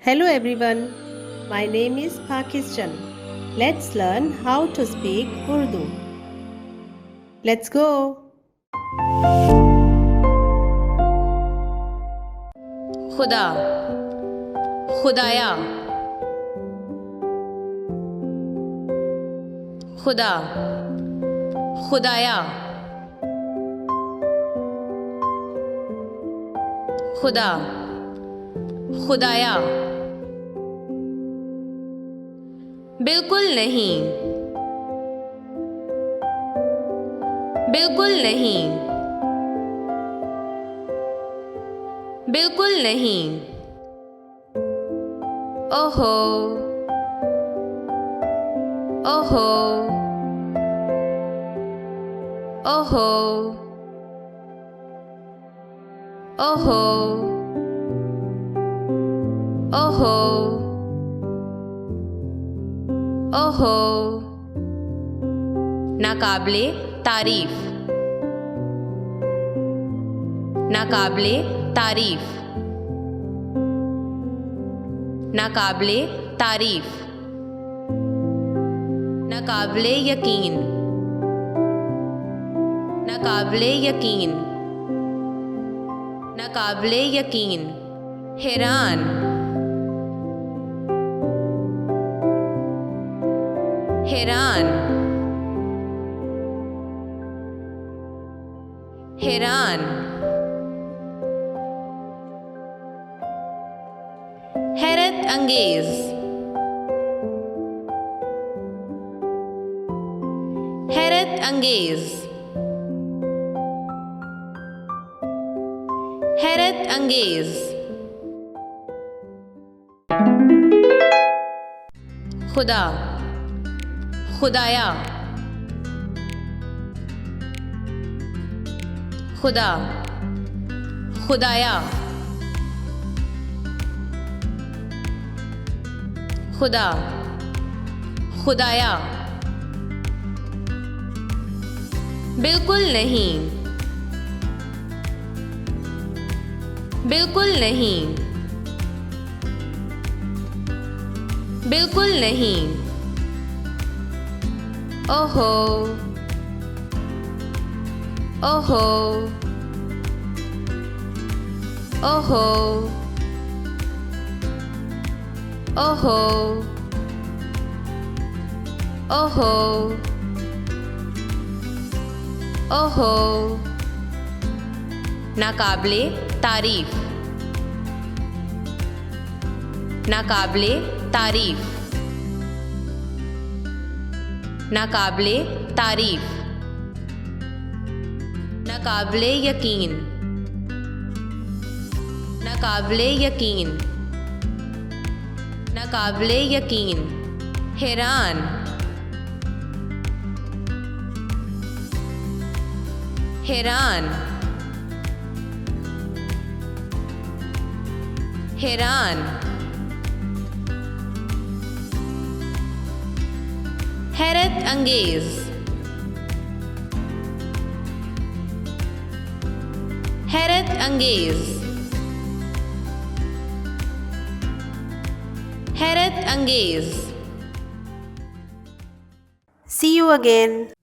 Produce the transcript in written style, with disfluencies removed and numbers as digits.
Hello everyone, my name is Pakistan. Let's learn how to speak Urdu. Let's go. खुदा, खुदाया, खुदा, खुदाया, खुदा, खुदाया, बिल्कुल नहीं, बिल्कुल नहीं, बिल्कुल नहीं, ओहो, ओहो, ओहो, ओहो, ओहो, ओहो, नाकाबिले तारीफ, नाकाबिले तारीफ, नाकाबिले तारीफ, नाकाबिले यकीन, नाकाबिले यकीन, नाकाबिले यकीन, हैरान, हैरान, हैरान, हैरत अंगेज, हैरत अंगेज, हैरत अंगेज, खुदा, खुदाया, खुदा, खुदाया, खुदा, खुदाया, बिल्कुल नहीं, बिल्कुल नहीं, बिल्कुल नहीं, ओहो, ओहो, ओहो, ओहो, ओहो, ओहो, नाकाबिले तारीफ, नाकाबिले तारीफ, नाकाबिले तारीफ, नाकाबिले यकीन, नाकाबिले यकीन, नाकाबिले यकीन, हैरान, हैरान, हैरान, हैरत अंगेज, हैरत अंगेज, हैरत अंगेज। See you again.